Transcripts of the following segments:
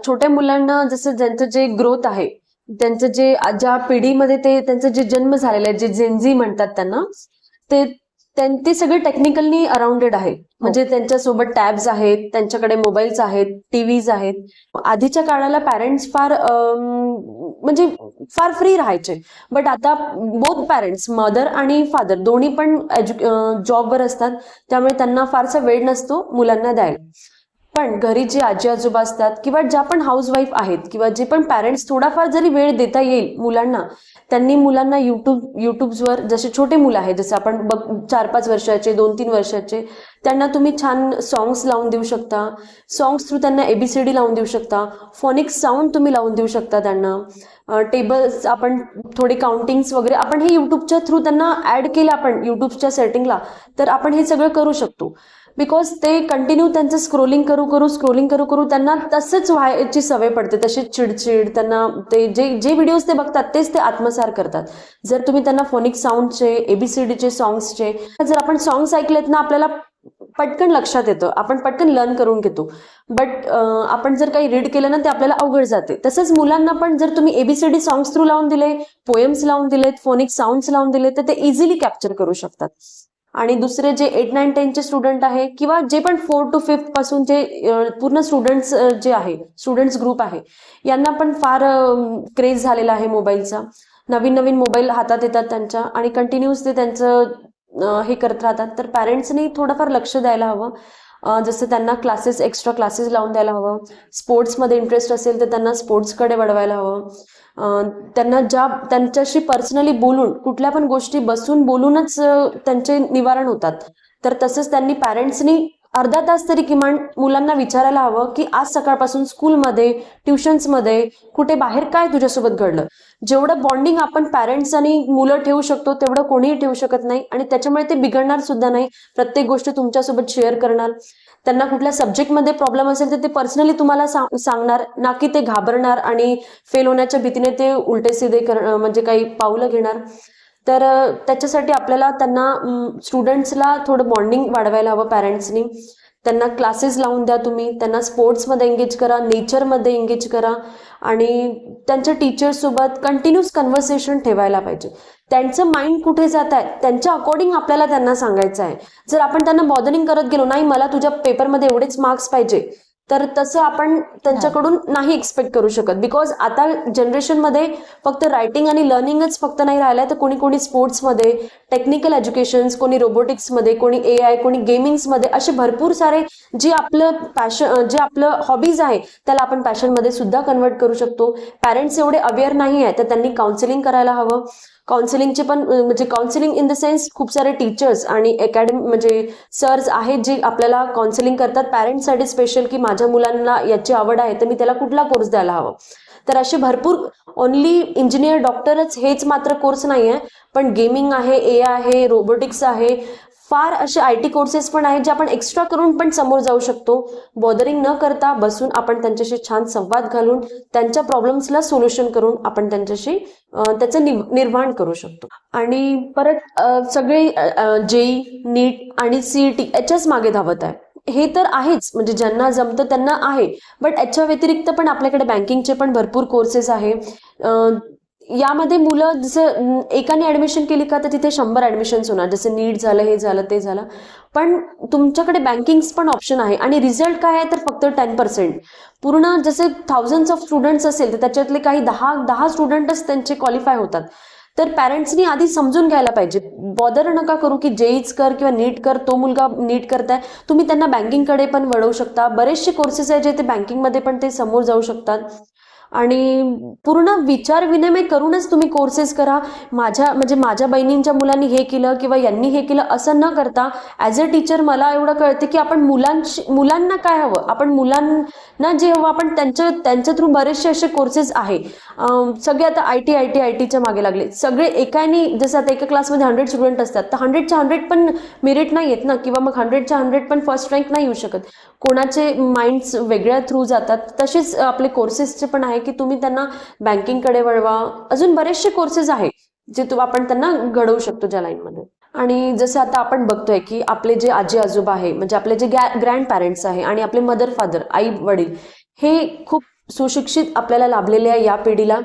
छोट्या मुलांना जसं ज्यांचं जे ग्रोथ आहे, त्यांचं जे ज्या पिढीमध्ये ते त्यांचा जे जन्म झालेला आहे, जे जेनझी म्हणतात त्यांना, ते ते सगळे टेक्निकली अराउंडेड आहे. म्हणजे त्यांच्यासोबत टॅब्स आहेत, त्यांच्याकडे मोबाईल्स आहेत, टीव्हीज आहेत. आधीच्या काळाला पॅरेंट्स फार म्हणजे फार फ्री राहायचे. बट आता बोथ पॅरेंट्स, मदर आणि फादर दोन्ही पण जॉबवर असतात, त्यामुळे त्यांना फारसा वेळ नसतो मुलांना द्यायला. पण घरी जे आजी आजोबा असतात किंवा ज्या पण हाऊसवाईफ आहेत किंवा जे पण पॅरेंट्स थोडाफार जरी वेळ देता येईल मुलांना, त्यांनी मुलांना युट्यूबवर जसे छोटे मुलं आहेत, जसं आपण 4-5 वर्षाचे, 2-3 वर्षाचे, त्यांना तुम्ही छान सॉंग्स लावून देऊ शकता. सॉंग्स थ्रू त्यांना एबीसीडी लावून देऊ शकता. फोनिक साऊंड तुम्ही लावून देऊ शकता त्यांना. टेबल्स आपण थोडे काउंटिंग्स वगैरे आपण हे युट्यूबच्या थ्रू त्यांना ऍड केलं आपण युट्यूबच्या सेटिंगला, तर आपण हे सगळं करू शकतो. बिकॉज ते कंटिन्यू त्यांचं स्क्रोलिंग करू त्यांना तसंच व्हायची सवय पडते, तशीच चिडचिड. त्यांना ते जे व्हिडिओज ते बघतात तेच ते आत्मसात करतात. जर तुम्ही त्यांना फोनिक साऊंडचे, एबीसीडीचे, सॉंग्सचे, जर आपण सॉंग्स ऐकलेत ना, आपल्याला पटकन लक्षात येतं, आपण पटकन लर्न करून घेतो. बट आपण जर काही रीड केलं ना, ते आपल्याला अवघड जाते. तसंच मुलांना पण जर तुम्ही एबीसीडी सॉंग्स थ्रू लावून दिले, पोएम्स लावून दिलेत, फोनिक साऊंड्स लावून दिले, तर ते इझिली कॅप्चर करू शकतात. आणि दुसरे जे 8, 9, 10चे स्टुडंट आहे किंवा जे पण 4 to 5 पासून जे पूर्ण स्टुडंट्स जे आहे, स्टुडंट्स ग्रुप आहे, यांना पण फार क्रेज झालेला आहे मोबाईलचा. नवीन नवीन मोबाईल हातात येतात त्यांच्या आणि कंटिन्यूस ते त्यांचं हे करत राहतात. तर पॅरेंट्सनी थोडंफार लक्ष द्यायला हवं. जसं त्यांना एक्स्ट्रा क्लासेस लावून द्यायला हवं. स्पोर्ट्समध्ये इंटरेस्ट असेल तर त्यांना स्पोर्ट्सकडे वळवायला हवं. त्यांना त्यांच्याशी पर्सनली बोलून, कुठल्या पण गोष्टी बसून बोलूनच त्यांचे निवारण होतात. तर तसंच त्यांनी पॅरेंट्सनी अर्धा तास तरी किमान मुलांना विचारायला हवं की आज सकाळपासून स्कूलमध्ये, ट्युशन्समध्ये, कुठे बाहेर काय तुझ्यासोबत घडलं. जेवढं बॉन्डिंग आपण पॅरेंट्स आणि मुलं ठेवू शकतो तेवढं कोणीही ठेवू शकत नाही. आणि त्याच्यामुळे ते बिघडणार सुद्धा नाही. प्रत्येक गोष्ट तुमच्यासोबत शेअर करणार. त्यांना कुठल्या सब्जेक्टमध्ये प्रॉब्लेम असेल तर ते पर्सनली तुम्हाला सांगणार, ना की ते घाबरणार आणि फेल होण्याच्या भीतीने ते उलटे सीधे म्हणजे काही पावलं घेणार. तर त्याच्यासाठी आपल्याला त्यांना स्टुडंट्सला थोडं बॉन्डिंग वाढवायला हवं पॅरेंट्सनी. त्यांना क्लासेस लावून द्या तुम्ही, त्यांना स्पोर्ट्समध्ये एंगेज करा, नेचरमध्ये एंगेज करा आणि त्यांच्या टीचर्ससोबत कंटिन्यूस कन्व्हर्सेशन ठेवायला पाहिजे. त्यांचं माइंड कुठे जात आहे त्यांच्या अकॉर्डिंग आपल्याला त्यांना सांगायचं आहे. जर आपण त्यांना बॉदरिंग करत गेलो, नाही मला तुझ्या पेपरमध्ये एवढेच मार्क्स पाहिजे, तर तसं आपण त्यांच्याकडून नाही एक्सपेक्ट करू शकत. बिकॉज आता जनरेशनमध्ये फक्त रायटिंग आणि लर्निंगच फक्त नाही राहिलंय, तर कोणी स्पोर्ट्समध्ये, टेक्निकल एज्युकेशन्स, कोणी रोबोटिक्समध्ये, कोणी AI, कोणी गेमिंग्समध्ये, असे भरपूर सारे जे आपलं हॉबीज आहे त्याला आपण पॅशनमध्ये सुद्धा कन्वर्ट करू शकतो. पॅरेंट्स एवढे अवेअर नाही आहे, तर त्यांनी काउन्सिलिंग करायला हवं. काउन्सिलिंगचे पण म्हणजे काउन्सिलिंग इन द सेन्स खूप सारे टीचर्स आणि अकॅडमी म्हणजे सर्स आहेत जे आपल्याला काउन्सिलिंग करतात पॅरेंट्ससाठी स्पेशल, की माझ्या मुलांना याची आवड आहे तर मी त्याला कुठला कोर्स द्यायला हवा. तर असे भरपूर, ओनली इंजिनियर, डॉक्टरच हेच मात्र कोर्स नाही आहे, पण गेमिंग आहे, AI आहे, रोबोटिक्स आहे, फार असे IT कोर्सेस पण आहेत जे आपण एक्स्ट्रा करून पण समोर जाऊ शकतो. बॉदरिंग न करता बसून आपण त्यांच्याशी छान संवाद घालून त्यांच्या प्रॉब्लेम्सला सोल्युशन करून आपण त्यांच्याशी त्याचं निर्माण करू शकतो. आणि परत सगळे JEE, नीट आणि CET याच्याच मागे धावत आहे. हे तर आहेच, म्हणजे ज्यांना जमतं त्यांना आहे. बट याच्या व्यतिरिक्त पण आपल्याकडे बँकिंगचे पण भरपूर कोर्सेस आहे. यामध्ये मुलं जसं एकाने ऍडमिशन केली का तर तिथे 100 ऍडमिशन्स होणार, जसं नीट झालं, हे झालं, ते झालं. पण तुमच्याकडे बँकिंग्स पण ऑप्शन आहे आणि रिझल्ट काय आहे तर फक्त 10%. पूर्ण जसे थाउजंड्स ऑफ स्टुडंट्स असेल तर त्याच्यातले काही 10 स्टुडंटच त्यांचे क्वालिफाय होतात. तर पॅरेंट्सनी आधी समजून घ्यायला पाहिजे. बॉदर नका करू की JEEच कर किंवा नीट कर, तो मुलगा नीट करताय, तुम्ही त्यांना बँकिंगकडे पण वळवू शकता. बरेचसे कोर्सेस आहेत जे ते बँकिंगमध्ये पण ते समोर जाऊ शकतात. आणि पूर्ण विचार विनिमय करूनच तुम्ही कोर्सेस करा. माझ्या बहिणींच्या मुलांनी हे केलं किंवा यांनी हे केलं असं न करता, ॲज अ टीचर मला एवढं कळते की आपण मुलांना काय हवं, आपण मुलांना जे हवं आपण त्यांच्या थ्रू बरेचसे असे कोर्सेस आहे. सगळे आता IT च्या मागे लागले सगळे. एकाने जसं आता एका क्लासमध्ये 100 स्टुडंट असतात तर 100च्या 100 पण मेरिट नाही येत ना, किंवा मग 100च्या 100 पण फर्स्ट रँक नाही येऊ शकत. कोणाचे माइंड्स वेगळ्या थ्रू जातात. तसेच आपले कोर्सेसचे पण आहे की तुम्ही त्यांना बँकिंगकडे वळवा. अजून बरेचसे कोर्सेस आहे जे आपण त्यांना घडवू शकतो ज्या लाईनमध्ये. आणि जसं आता आपण बघतोय की आपले जे आजी आजोबा आहे, म्हणजे आपले जे ग्रँड पॅरेंट्स आहे आणि आपले मदर फादर, आई वडील, हे खूप सुशिक्षित आपल्याला लाभलेले आहे या पिढीला,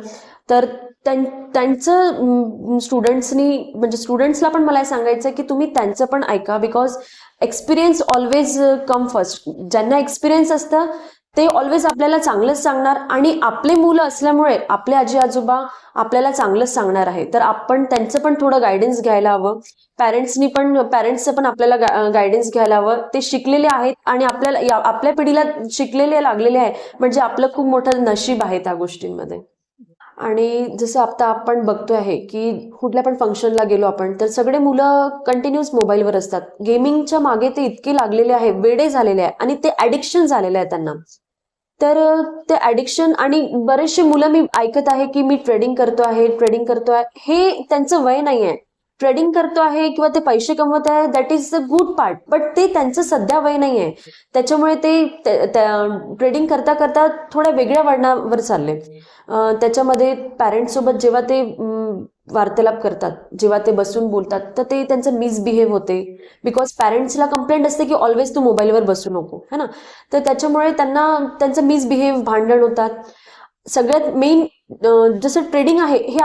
तर त्यांचं स्टुडंट्सला पण मला सांगायचं की तुम्ही त्यांचं पण ऐका, because experience always come first. ज्यांना एक्सपिरियन्स असतं ते ऑलवेज आपल्याला चांगलंच सांगणार, आणि आपले मुलं असल्यामुळे आपले आजी आजोबा आपल्याला चांगलंच सांगणार आहे. तर आपण त्यांचं पण थोडं गायडन्स घ्यायला हवं. पॅरेंट्सचं पण आपल्याला गायडन्स घ्यायला हवं. ते शिकलेले आहेत आणि आपल्या पिढीला शिकलेले लागलेले आहे, म्हणजे आपलं खूप मोठं नशीब आहे त्या गोष्टींमध्ये. आणि जसं आता आपण बघतोय आहे की कुठल्या पण फंक्शनला गेलो आपण, तर सगळे मुलं कंटिन्युअस मोबाईलवर असतात. गेमिंगच्या मागे ते इतके लागलेले आहे, वेडे झालेले आहे, आणि ते ऍडिक्शन झालेलं आहे त्यांना. तर ते ऍडिक्शन, आणि बरेचसे मुलं मी ऐकत आहे की मी ट्रेडिंग करतो आहे. हे त्यांचं वय नाही आहे. ट्रेडिंग करतो आहे किंवा ते पैसे कमवत आहे, that is the good part, but ते त्यांचं सध्या वय नाही आहे. त्याच्यामुळे ते ट्रेडिंग करता करता थोड्या वेगळ्या वळणावर चालले. त्याच्यामध्ये पॅरेंट्स सोबत जेव्हा ते वार्तालाप करतात, जेव्हा ते बसून बोलतात, तर ते त्यांचं मिसबिहेव होते. बिकॉज पॅरेंट्सला कंप्लेंट असते की ऑलवेज तू मोबाईलवर बसू नको, है ना. तर त्याच्यामुळे त्यांना त्यांचं मिसबिहेव, भांडण होतात. सगळ्यात मेन जसं ट्रेडिंग आहे हे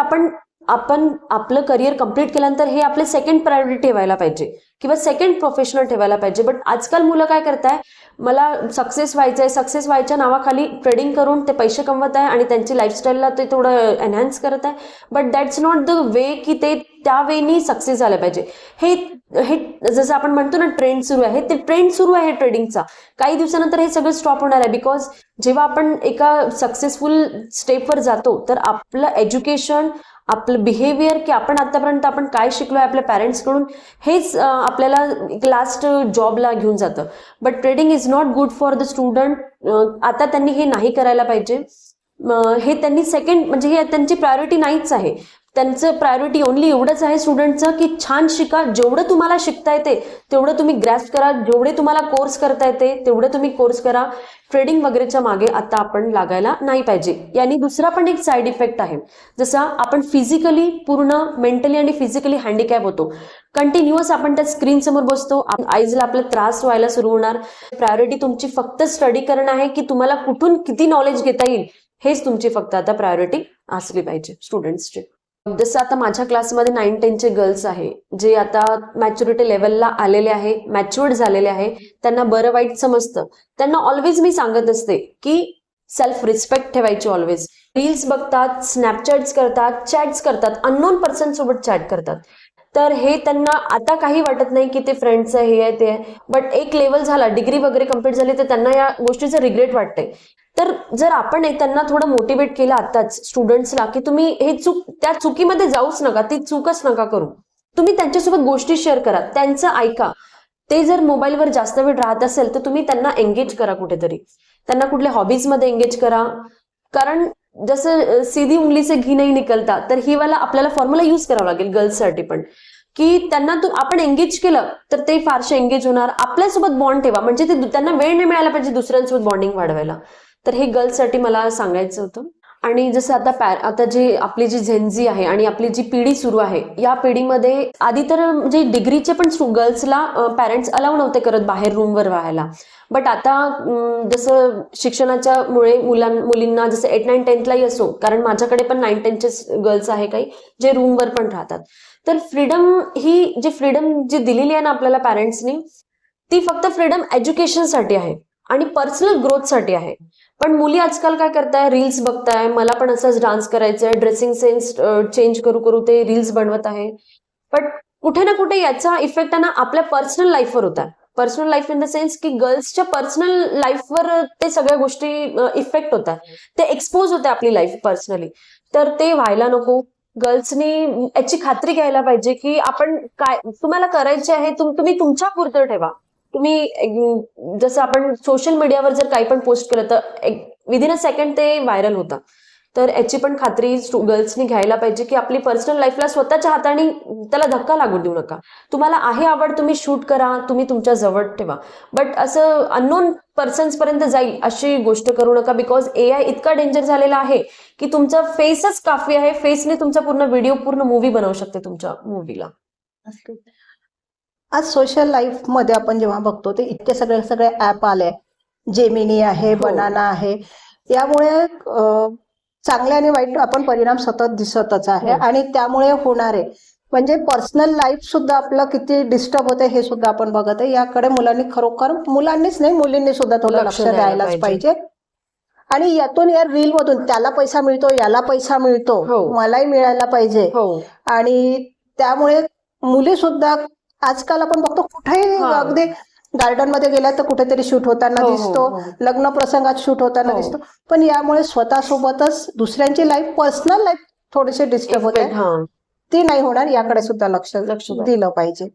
आपण आपलं करिअर कम्प्लीट केल्यानंतर हे आपले सेकंड प्रायोरिटी ठेवायला पाहिजे, किंवा सेकंड प्रोफेशनल ठेवायला पाहिजे. बट आजकाल मुलं काय करताय, मला सक्सेस व्हायचंय, सक्सेस व्हायच्या नावाखाली ट्रेडिंग करून ते पैसे कमवत आहे आणि त्यांची लाईफस्टाईलला ते थोडं एनहान्स करत आहे. But that's not the way की ते त्या वेनी सक्सेस झालं पाहिजे. हे हे जसं आपण म्हणतो ना ट्रेंड सुरू आहे, ते ट्रेंड सुरू आहे ट्रेडिंगचा. काही दिवसानंतर हे सगळं स्टॉप होणार आहे. बिकॉज जेव्हा आपण एका सक्सेसफुल स्टेपवर जातो, तर आपलं एज्युकेशन, आपलं बिहेवियर, की आपण आतापर्यंत आपण काय शिकलोय आपल्या पॅरेंट्सकडून, हेच आपल्याला लास्ट जॉबला घेऊन जातं. But trading is not good for the student. आता त्यांनी हे नाही करायला पाहिजे. हे त्यांनी सेकंड, म्हणजे हे त्यांची प्रायोरिटी नाहीच आहे. त्यांचं प्रायोरिटी ओनली एवढंच आहे स्टुडंटचं की छान शिका, जेवढं तुम्हाला शिकता येते तेवढं तुम्ही ग्रॅस्प करा, जेवढे तुम्हाला कोर्स करता येते तेवढं तुम्ही कोर्स करा. ट्रेडिंग वगैरेच्या मागे आता आपण लागायला नाही पाहिजे. यानी दुसरा पण एक साईड इफेक्ट आहे, जसा आपण फिजिकली पूर्ण मेंटली आणि फिजिकली हँडिकॅप होतो. कंटिन्युअस आपण त्या स्क्रीन समोर बसतो, आईजला आपला त्रास व्हायला सुरू होणार. प्रायोरिटी तुमची फक्त स्टडी करणं आहे की तुम्हाला कुठून किती नॉलेज घेता येईल, हेच तुमची फक्त आता प्रायोरिटी असली पाहिजे स्टुडंट्सची. जसं आता माझ्या क्लासमध्ये 9-10चे गर्ल्स आहे, जे आता मॅच्युरिटी लेवलला आलेले आहे, मॅच्युअर्ड झालेले आहे. त्यांना बरं वाईट समजतं. त्यांना ऑलवेज मी सांगत असते की सेल्फ रिस्पेक्ट ठेवायची. ऑलवेज रील्स बघतात, स्नॅपचॅट्स करतात, चॅट्स करतात, अननोन पर्सन सोबत चॅट करतात. तर हे त्यांना आता काही वाटत नाही की ते फ्रेंड्स आहे, हे आहे, ते आहे. बट एक लेवल झाला, डिग्री वगैरे कम्प्लीट झाली, तर त्यांना या गोष्टीचं रिग्रेट वाटतंय. तर जर आपण त्यांना थोडं मोटिवेट केलं आताच स्टुडंट्सला, की तुम्ही त्या चुकीमध्ये जाऊच नका, ती चूकच नका करू. तुम्ही त्यांच्यासोबत गोष्टी शेअर करा, त्यांचं ऐका. ते जर मोबाईलवर जास्त वेळ राहत असेल तर तुम्ही त्यांना एंगेज करा कुठेतरी, त्यांना कुठल्या हॉबीजमध्ये एंगेज करा. कारण जसं सीधी उंगली से घी नाही निकलता, तर ही वाला आपल्याला फॉर्म्युला यूज करावा लागेल गर्ल्ससाठी पण, की त्यांना आपण एंगेज केलं तर ते फारसे एंगेज होणार. आपल्यासोबत बॉन्ड ठेवा, म्हणजे ते त्यांना वेळ नाही मिळायला पाहिजे दुसऱ्यांसोबत बॉन्डिंग वाढवायला. तर हे गर्ल्ससाठी मला सांगायचं होतं. आणि जसं आता आपली जी झेनझी आहे आणि आपली जी पिढी सुरू आहे, या पिढीमध्ये आधी तर म्हणजे डिग्रीचे पण गर्ल्सला पॅरेंट्स अलाउ नव्हते करत बाहेर रूमवर राहायला. बट आता जसं शिक्षणाच्या मुळे मुलींना जसं 8, 9, 10लाही असो, कारण माझ्याकडे पण 9, 10चे गर्ल्स आहे काही जे रूमवर पण राहतात. तर फ्रीडम जी दिलेली आहे ना आपल्याला पॅरेंट्सनी, ती फक्त फ्रीडम एज्युकेशनसाठी आहे आणि पर्सनल ग्रोथसाठी आहे. पण मुली आजकाल काय करताय, रील्स बघताय, मला पण असंच डान्स करायचंय, ड्रेसिंग सेन्स चेंज करू ते रील्स बनवत आहे. बट कुठे ना कुठे याचा इफेक्ट ना आपल्या पर्सनल लाईफवर होता. Personal life in the sense की गर्ल्सच्या पर्सनल लाईफवर ते सगळ्या गोष्टी इफेक्ट होतात. ते एक्सपोज होते आपली लाईफ पर्सनली. तर ते व्हायला नको. गर्ल्सनी याची खात्री घ्यायला पाहिजे की आपण काय तुम्हाला करायचे आहे, तुम्ही तुमच्या पुरतं ठेवा. तुम्ही जसं आपण सोशल मीडियावर जर काही पण पोस्ट केलं तर विदिन अ सेकंड ते व्हायरल होतं. तर याची पण खात्री गर्ल्सनी घ्यायला पाहिजे की आपली पर्सनल लाईफला स्वतःच्या हाताने त्याला धक्का लागू देऊ नका. तुम्हाला आहे आवड, तुम्ही शूट करा, तुम्ही तुमच्या जवळ ठेवा. बट असं अननोन पर्सन्स पर्यंत जाईल अशी गोष्ट करू नका. बिकॉज AI इतका डेंजर झालेला आहे की तुमचा फेसच काफी आहे. फेसने तुमचा पूर्ण व्हिडिओ, पूर्ण मूवी बनवू शकते तुमच्या मूवीला. आज सोशल लाईफ मध्ये आपण जेव्हा बघतो ते इतके सगळे ऍप आले, जेमिनी आहे, बनाना आहे. यामुळे चांगले आणि वाईट आपण परिणाम सतत दिसतच आहे. आणि त्यामुळे होणारे म्हणजे पर्सनल लाईफ सुद्धा आपलं किती डिस्टर्ब होते हे सुद्धा आपण बघत आहे. याकडे मुलांनी खरोखर, मुलांनीच नाही मुलींनी सुद्धा थोडं लक्ष द्यायलाच पाहिजे. आणि यातून या रील मधून त्याला पैसा मिळतो, याला पैसा मिळतो, मलाही मिळायला पाहिजे. आणि त्यामुळे मुली सुद्धा आजकाल आपण बघतो कुठेही अगदी गार्डन मध्ये गेला तर कुठेतरी शूट होताना दिसतो, लग्न प्रसंगात शूट होताना दिसतो. पण यामुळे स्वतःसोबतच दुसऱ्यांची लाईफ, पर्सनल लाईफ थोडीशी डिस्टर्ब होते. ती नाही होणार, याकडे सुद्धा लक्ष दिलं पाहिजे.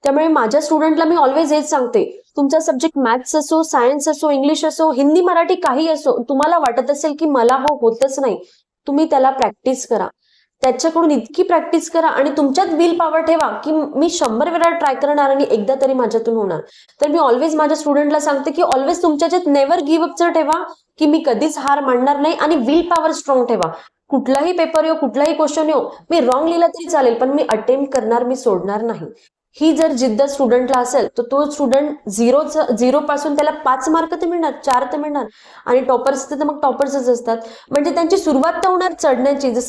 त्यामुळे माझ्या स्टुडंटला मी ऑलवेज हेच सांगते, तुमचा सब्जेक्ट मॅथ्स असो, सायन्स असो, इंग्लिश असो, हिंदी, मराठी काही असो, तुम्हाला वाटत असेल की मला होतच नाही, तुम्ही त्याला प्रॅक्टिस करा, त्याच्याकडून इतकी प्रॅक्टिस करा आणि तुमच्यात विल पॉवर ठेवा की मी 100 वेळा ट्राय करणार आणि एकदा तरी माझ्यातून होणार. तर मी ऑलवेज माझ्या स्टुडंटला सांगते की ऑलवेज तुमच्याच्यात नेव्हर गिव्ह अपचं ठेवा की मी कधीच हार मानणार नाही, आणि विल पॉवर स्ट्रॉंग ठेवा. कुठलाही पेपर येऊ, कुठलाही क्वेश्चन येऊ, मी रॉंग लिहिला तरी चालेल पण मी अटेम्प्ट करणार, मी सोडणार नाही. ही जर जिद्द स्टुडंटला असेल तर तो स्टुडंट झिरो पासून त्याला 5 मार्क तर मिळणार, 4 तर मिळणार. आणि टॉपर्स तर मग टॉपर्सच असतात, म्हणजे त्यांची सुरुवात तर होणार चढण्याची. जसं